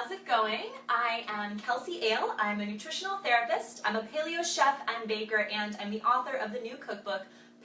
how's it going? I am Kelsey Ale. I'm a nutritional therapist. I'm a paleo chef and baker, and I'm the author of the new cookbook,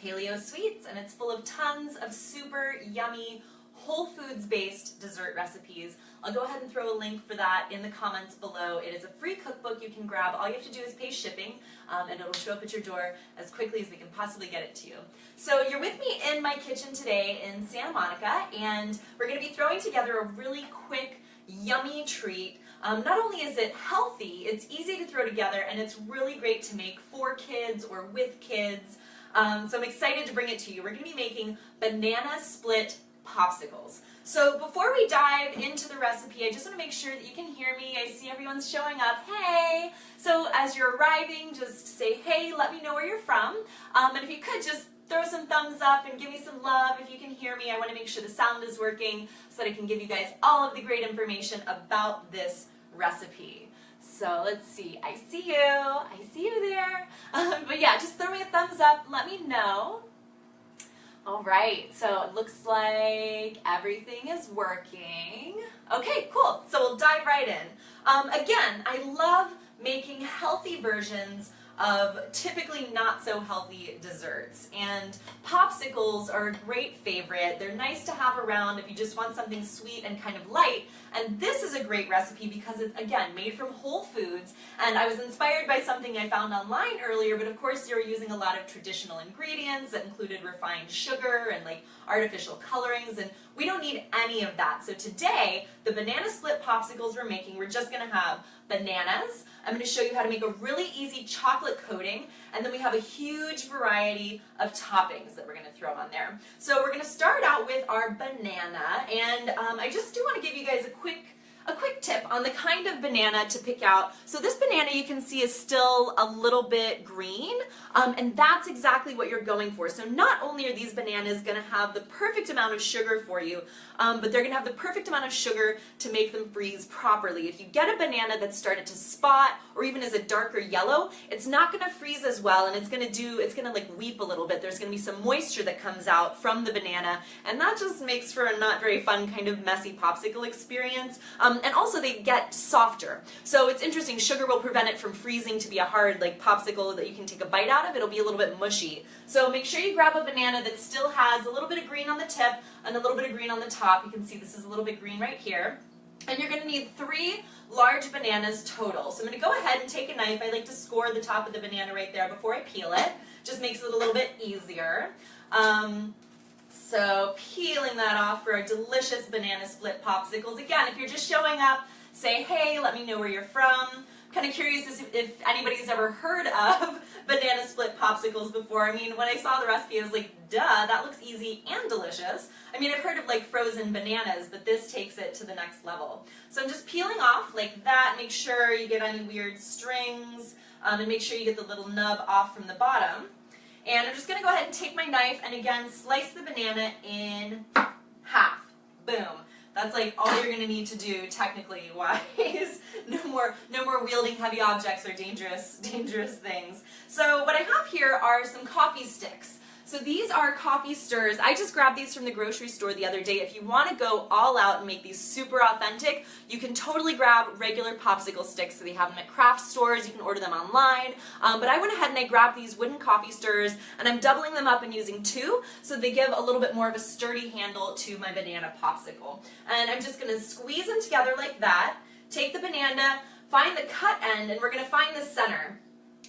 Paleo Sweets, and it's full of tons of super yummy, whole foods-based dessert recipes. I'll go ahead and throw a link for that in the comments below. It is a free cookbook you can grab. All you have to do is pay shipping, and it'll show up at your door as quickly as we can possibly get it to you. So you're with me in my kitchen today in Santa Monica, and we're going to be throwing together a really quick, yummy treat. Not only is it healthy, it's easy to throw together, and it's really great to make for kids or with kids. So I'm excited to bring it to you. We're going to be making banana split popsicles. So before we dive into the recipe, I just want to make sure that you can hear me. I see everyone's showing up. Hey! So as you're arriving, just say, hey, let me know where you're from. And if you could, just throw some thumbs up and give me some love if you can hear me. I want to make sure the sound is working so that I can give you guys all of the great information about this recipe. So let's see. I see you. I see you there. But yeah, just throw me a thumbs up. Let me know. All right, so it looks like everything is working. Okay, cool. So we'll dive right in. Again, I love making healthy versions of typically not so healthy desserts, and popsicles are a great favorite. They're nice to have around if you just want something sweet and kind of light, and this is a great recipe because it's, again, made from whole foods, and I was inspired by something I found online earlier, but of course you're using a lot of traditional ingredients that included refined sugar and like artificial colorings, and we don't need any of that. So today, the banana split popsicles we're making, we're just gonna have bananas. I'm going to show you how to make a really easy chocolate coating, and then we have a huge variety of toppings that we're going to throw on there. So we're going to start out with our banana, and I just do want to give you guys a quick tip on the kind of banana to pick out. So this banana you can see is still a little bit green, and that's exactly what you're going for. So not only are these bananas going to have the perfect amount of sugar for you, but they're going to have the perfect amount of sugar to make them freeze properly. If you get a banana that's started to spot or even is a darker yellow, it's not going to freeze as well, and it's going to like weep a little bit. There's going to be some moisture that comes out from the banana, and that just makes for a not very fun kind of messy popsicle experience. And also they get softer. So it's interesting, sugar will prevent it from freezing to be a hard like popsicle that you can take a bite out of. It'll be a little bit mushy. So make sure you grab a banana that still has a little bit of green on the tip and a little bit of green on the top. You can see this is a little bit green right here. And you're going to need 3 large bananas total. So I'm going to go ahead and take a knife. I like to score the top of the banana right there before I peel it. Just makes it a little bit easier. So peeling that off for our delicious banana split popsicles. Again, if you're just showing up, say, hey, let me know where you're from. Kind of curious if anybody's ever heard of banana split popsicles before. I mean, when I saw the recipe, I was like, duh, that looks easy and delicious. I mean, I've heard of like frozen bananas, but this takes it to the next level. So I'm just peeling off like that. Make sure you get any weird strings, and make sure you get the little nub off from the bottom. And I'm just going to go ahead and take my knife and again slice the banana in half. Boom. That's like all you're going to need to do technically wise. No more wielding heavy objects or dangerous things. So what I have here are some coffee sticks. So these are coffee stirs. I just grabbed these from the grocery store the other day. If you want to go all out and make these super authentic, you can totally grab regular popsicle sticks. So they have them at craft stores. You can order them online. But I went ahead and I grabbed these wooden coffee stirs, and I'm doubling them up and using 2, so they give a little bit more of a sturdy handle to my banana popsicle. And I'm just going to squeeze them together like that. Take the banana, find the cut end, and we're going to find the center.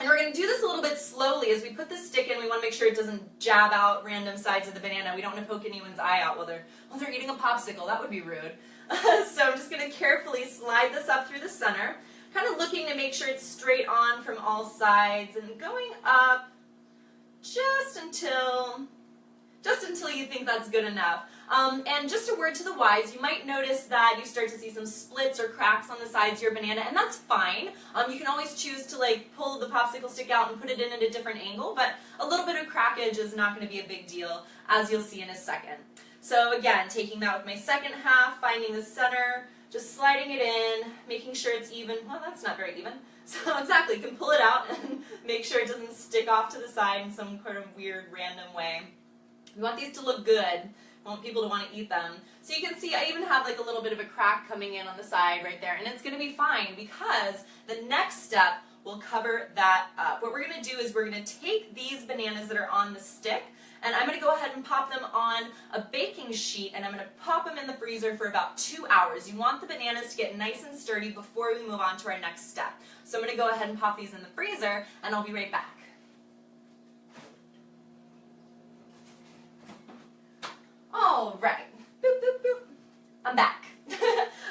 And we're going to do this a little bit slowly. As we put the stick in, we want to make sure it doesn't jab out random sides of the banana. We don't want to poke anyone's eye out while they're eating a popsicle. That would be rude. So I'm just going to carefully slide this up through the center, kind of looking to make sure it's straight on from all sides and going up just until you think that's good enough. And just a word to the wise, you might notice that you start to see some splits or cracks on the sides of your banana, and that's fine. You can always choose to like pull the popsicle stick out and put it in at a different angle, but a little bit of crackage is not going to be a big deal, as you'll see in a second. So again, taking that with my second half, finding the center, just sliding it in, making sure it's even. Well, that's not very even. So exactly, you can pull it out and make sure it doesn't stick off to the side in some kind of weird random way. We want these to look good. I want people to want to eat them. So you can see I even have like a little bit of a crack coming in on the side right there, and it's going to be fine because the next step will cover that up. What we're going to do is we're going to take these bananas that are on the stick, and I'm going to go ahead and pop them on a baking sheet, and I'm going to pop them in the freezer for about 2 hours. You want the bananas to get nice and sturdy before we move on to our next step. So I'm going to go ahead and pop these in the freezer, and I'll be right back. All right, boop, boop, boop. I'm back.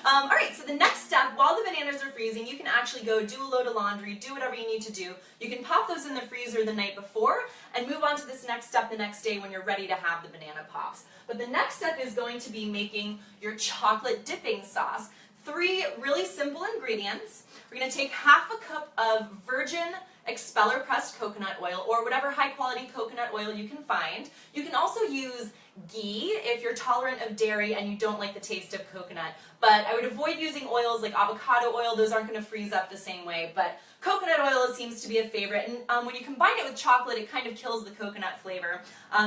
All right, so the next step, while the bananas are freezing, you can actually go do a load of laundry, do whatever you need to do. You can pop those in the freezer the night before and move on to this next step the next day when you're ready to have the banana pops. But the next step is going to be making your chocolate dipping sauce. 3 really simple ingredients. We're going to take half a cup of virgin expeller pressed coconut oil, or whatever high quality coconut oil you can find. You can also use ghee if you're tolerant of dairy and you don't like the taste of coconut, but I would avoid using oils like avocado oil. Those aren't going to freeze up the same way, but coconut oil seems to be a favorite, and when you combine it with chocolate, it kind of kills the coconut flavor.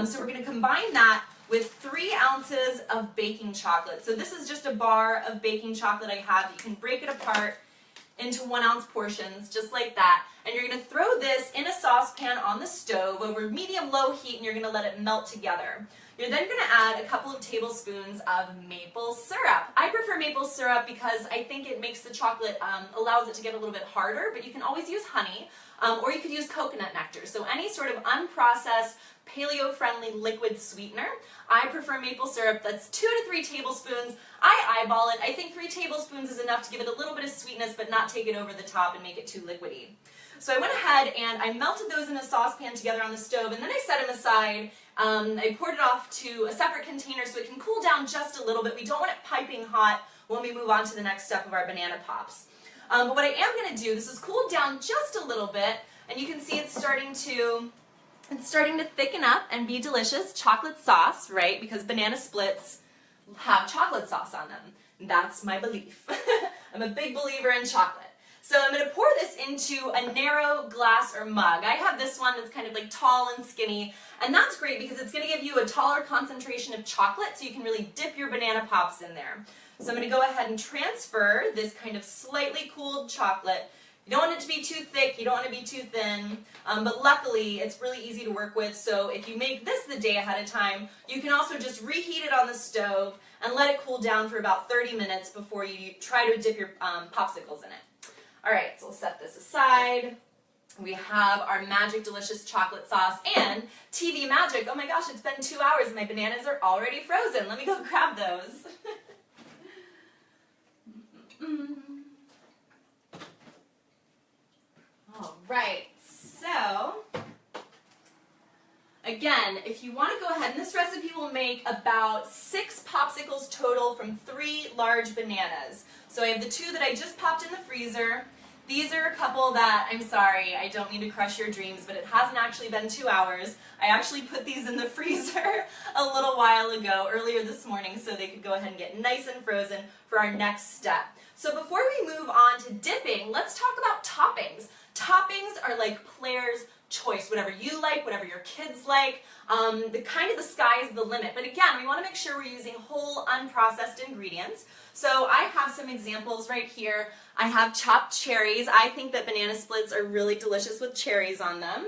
So we're going to combine that with 3 ounces of baking chocolate. So this is just a bar of baking chocolate I have. You can break it apart into 1 ounce portions, just like that. And you're going to throw this in a saucepan on the stove over medium-low heat, and you're going to let it melt together. You're then going to add a couple of tablespoons of maple syrup. I prefer maple syrup because I think it makes the chocolate, allows it to get a little bit harder, but you can always use honey, or you could use coconut nectar. So any sort of unprocessed, paleo-friendly liquid sweetener. I prefer maple syrup. That's 2 to 3 tablespoons. I eyeball it. I think 3 tablespoons is enough to give it a little bit of sweetness, but not take it over the top and make it too liquidy. So I went ahead and I melted those in a saucepan together on the stove, and then I set them aside. I poured it off to a separate container so it can cool down just a little bit. We don't want it piping hot when we move on to the next step of our banana pops. But what I am going to do, this is cooled down just a little bit, and you can see it's starting to thicken up and be delicious. Chocolate sauce, right? Because banana splits have chocolate sauce on them. That's my belief. I'm a big believer in chocolate. So I'm going to pour this into a narrow glass or mug. I have this one that's kind of like tall and skinny, and that's great because it's going to give you a taller concentration of chocolate so you can really dip your banana pops in there. So I'm going to go ahead and transfer this kind of slightly cooled chocolate. You don't want it to be too thick, you don't want to be too thin, but luckily it's really easy to work with, so if you make this the day ahead of time, you can also just reheat it on the stove and let it cool down for about 30 minutes before you try to dip your popsicles in it. Alright, so we'll set this aside. We have our magic delicious chocolate sauce and TV magic. Oh my gosh, it's been 2 hours and my bananas are already frozen. Let me go grab those. All right, so again, if you want to go ahead, and this recipe will make about 6 popsicles total from 3 large bananas. So I have the 2 that I just popped in the freezer. These are a couple that, I'm sorry, I don't mean to crush your dreams, but it hasn't actually been 2 hours. I actually put these in the freezer a little while ago, earlier this morning, so they could go ahead and get nice and frozen for our next step. So before we move on to dipping, let's talk about toppings. Toppings are like player's choice, whatever you like, whatever your kids like. The sky is the limit. But again, we want to make sure we're using whole, unprocessed ingredients. So I have some examples right here. I have chopped cherries. I think that banana splits are really delicious with cherries on them.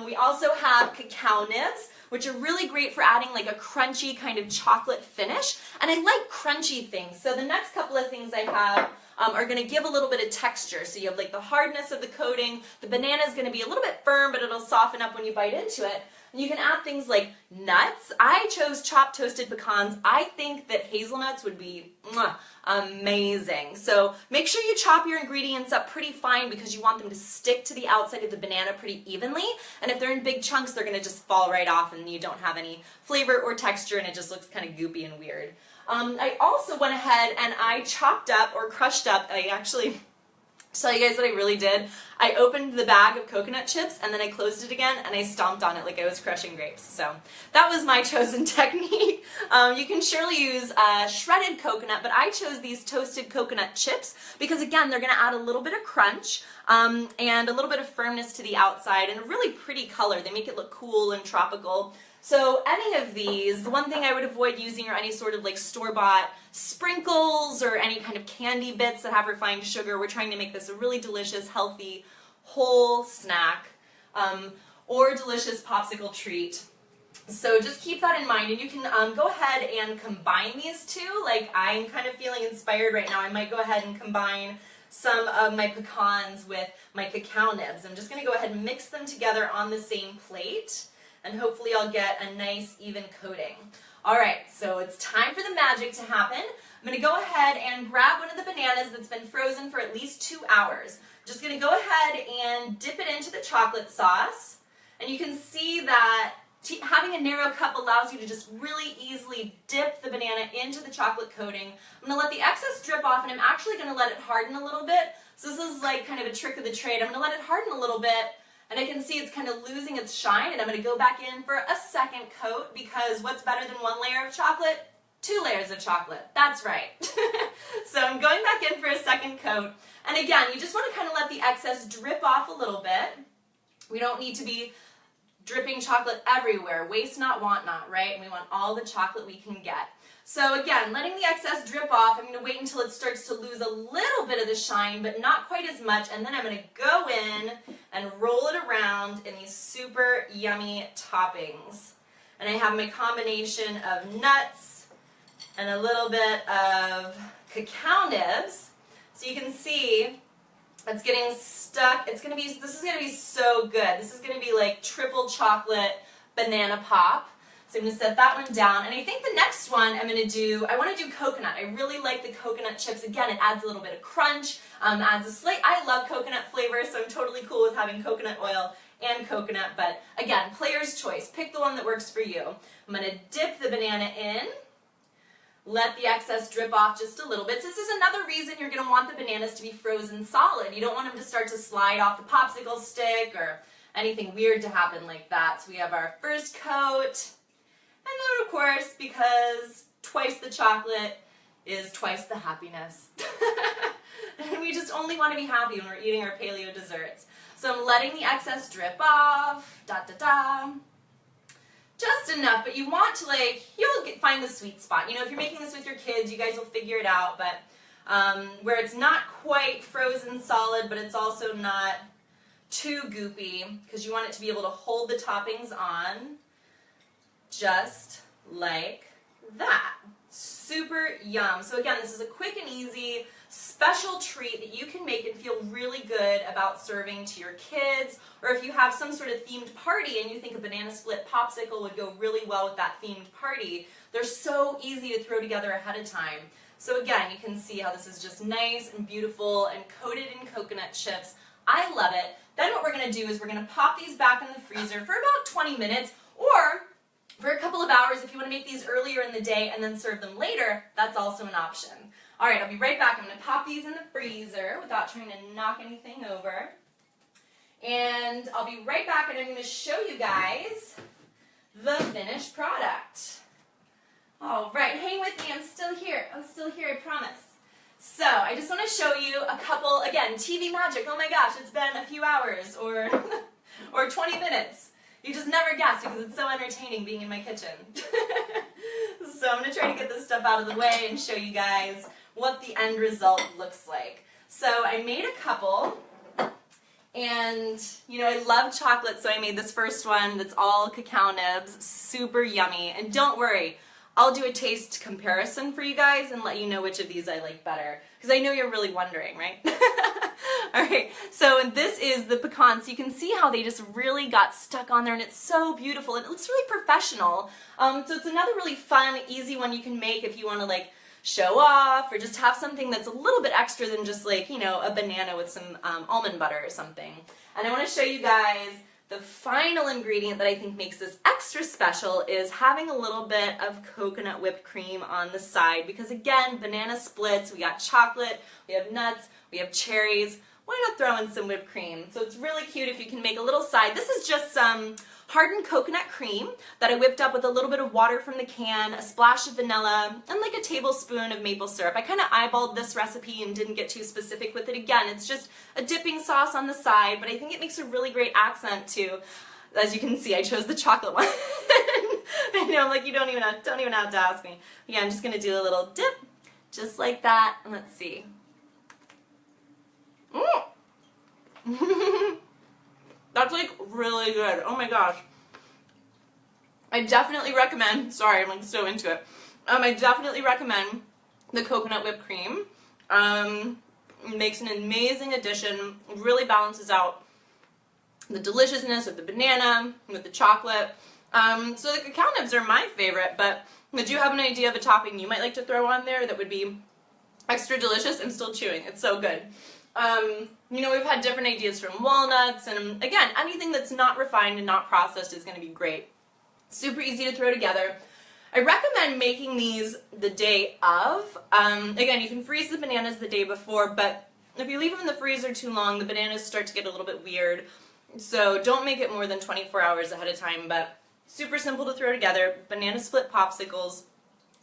We also have cacao nibs, which are really great for adding like a crunchy kind of chocolate finish. And I like crunchy things. So the next couple of things I have are going to give a little bit of texture. So you have like the hardness of the coating. The banana is going to be a little bit firm, but it'll soften up when you bite into it. And you can add things like nuts. I chose chopped toasted pecans. I think that hazelnuts would be amazing. So make sure you chop your ingredients up pretty fine because you want them to stick to the outside of the banana pretty evenly. And if they're in big chunks, they're going to just fall right off and you don't have any flavor or texture and it just looks kind of goopy and weird. I also went ahead and I chopped up or crushed up, to tell you guys what I really did, I opened the bag of coconut chips and then I closed it again and I stomped on it like I was crushing grapes. So that was my chosen technique. You can surely use shredded coconut, but I chose these toasted coconut chips because again, they're going to add a little bit of crunch and a little bit of firmness to the outside and a really pretty color. They make it look cool and tropical. So any of these, the one thing I would avoid using are any sort of like store-bought sprinkles or any kind of candy bits that have refined sugar. We're trying to make this a really delicious, healthy, whole snack, or delicious popsicle treat. So just keep that in mind, and you can go ahead and combine these two. Like, I'm kind of feeling inspired right now. I might go ahead and combine some of my pecans with my cacao nibs. I'm just going to go ahead and mix them together on the same plate, and hopefully I'll get a nice even coating. Alright, so it's time for the magic to happen. I'm going to go ahead and grab one of the bananas that's been frozen for at least 2 hours. Just going to go ahead and dip it into the chocolate sauce, and you can see that having a narrow cup allows you to just really easily dip the banana into the chocolate coating. I'm going to let the excess drip off, and I'm actually going to let it harden a little bit. So this is like kind of a trick of the trade. I'm going to let it harden a little bit, and I can see it's kind of losing its shine, and I'm going to go back in for a second coat, because what's better than 1 layer of chocolate? 2 layers of chocolate. That's right. So I'm going back in for a second coat, and again, you just want to kind of let the excess drip off a little bit. We don't need to be dripping chocolate everywhere. Waste not, want not, right? And we want all the chocolate we can get. So again, letting the excess drip off, I'm going to wait until it starts to lose a little bit of the shine, but not quite as much, and then I'm going to go in and roll it around in these super yummy toppings. And I have my combination of nuts and a little bit of cacao nibs. So you can see it's getting stuck. This is going to be so good. This is going to be like triple chocolate banana pop. So I'm going to set that one down. And I think the next one I want to do coconut. I really like the coconut chips. Again, it adds a little bit of crunch, I love coconut flavor, so I'm totally cool with having coconut oil and coconut. But again, player's choice. Pick the one that works for you. I'm going to dip the banana in. Let the excess drip off just a little bit. So this is another reason you're going to want the bananas to be frozen solid. You don't want them to start to slide off the popsicle stick or anything weird to happen like that. So we have our first coat. And then, of course, because twice the chocolate is twice the happiness. And we just only want to be happy when we're eating our paleo desserts. So I'm letting the excess drip off. Just enough, but you want to, you'll find the sweet spot. You know, if you're making this with your kids, you guys will figure it out, but where it's not quite frozen solid, but it's also not too goopy, because you want it to be able to hold the toppings on, just like that. Super yum. So again, this is a quick and easy special treat that you can make and feel really good about serving to your kids, or if you have some sort of themed party and you think a banana split popsicle would go really well with that themed party. They're so easy to throw together ahead of time. So again, you can see how this is just nice and beautiful and coated in coconut chips. I love it. Then what we're going to do is we're going to pop these back in the freezer for about 20 minutes, or for a couple of hours if you want to make these earlier in the day and then serve them later. That's also an option. Alright, I'll be right back. I'm going to pop these in the freezer without trying to knock anything over. And I'll be right back, and I'm going to show you guys the finished product. Alright, hang with me. I'm still here, I promise. So, I just want to show you a couple, again, TV magic. Oh my gosh, it's been a few hours or 20 minutes. You just never guess, because it's so entertaining being in my kitchen. So I'm going to try to get this stuff out of the way and show you guys what the end result looks like. So I made a couple, and you know, I love chocolate, so I made this first one that's all cacao nibs, super yummy. And don't worry, I'll do a taste comparison for you guys and let you know which of these I like better, because I know you're really wondering, right? Alright, so this is the pecan, so you can see how they just really got stuck on there, and it's so beautiful, and it looks really professional. So it's another really fun, easy one you can make if you want to show off, or just have something that's a little bit extra than just you know, a banana with some almond butter or something. And I want to show you guys the final ingredient that I think makes this extra special is having a little bit of coconut whipped cream on the side, because again, banana splits, we got chocolate, we have nuts, we have cherries. Why not throw in some whipped cream? So it's really cute if you can make a little side. This is just some hardened coconut cream that I whipped up with a little bit of water from the can, a splash of vanilla, and a tablespoon of maple syrup. I kind of eyeballed this recipe and didn't get too specific with it. Again, it's just a dipping sauce on the side, but I think it makes a really great accent too. As you can see, I chose the chocolate one. I know, I'm like, you don't even have to ask me. But yeah, I'm just gonna do a little dip, just like that, and let's see. That's like really good. Oh my gosh. I definitely recommend, sorry, I'm like so into it. I definitely recommend the coconut whipped cream. It makes an amazing addition, really balances out the deliciousness of the banana with the chocolate. So the cacao nibs are my favorite, but did you have an idea of a topping you might like to throw on there that would be extra delicious? I'm still chewing, it's so good. You know, we've had different ideas from walnuts, and again, anything that's not refined and not processed is going to be great. Super easy to throw together. I recommend making these the day of. Again, you can freeze the bananas the day before, but if you leave them in the freezer too long, the bananas start to get a little bit weird. So don't make it more than 24 hours ahead of time, but super simple to throw together. Banana split popsicles,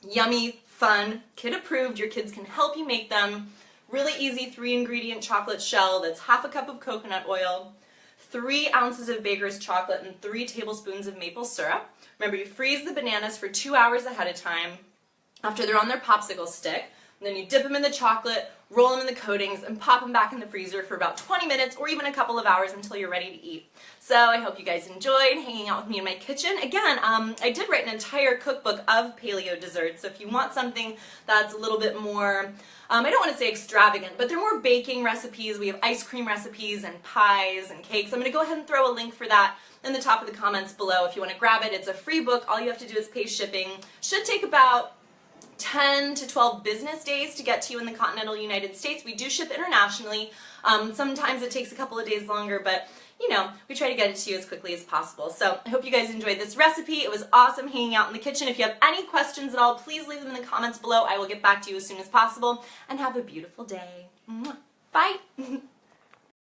yummy, fun, kid approved. Your kids can help you make them. Really easy 3-ingredient chocolate shell that's half a cup of coconut oil, 3 ounces of baker's chocolate, and 3 tablespoons of maple syrup. Remember, you freeze the bananas for 2 hours ahead of time after they're on their popsicle stick. And then you dip them in the chocolate, roll them in the coatings, and pop them back in the freezer for about 20 minutes or even a couple of hours until you're ready to eat. So I hope you guys enjoyed hanging out with me in my kitchen. Again, I did write an entire cookbook of paleo desserts, so if you want something that's a little bit more, I don't want to say extravagant, but they're more baking recipes. We have ice cream recipes and pies and cakes. I'm going to go ahead and throw a link for that in the top of the comments below if you want to grab it. It's a free book. All you have to do is pay shipping. Should take about 10 to 12 business days to get to you in the continental United States. We do ship internationally. Sometimes it takes a couple of days longer, but you know, we try to get it to you as quickly as possible. So I hope you guys enjoyed this recipe. It was awesome hanging out in the kitchen. If you have any questions at all, please leave them in the comments below. I will get back to you as soon as possible, and have a beautiful day. Mwah.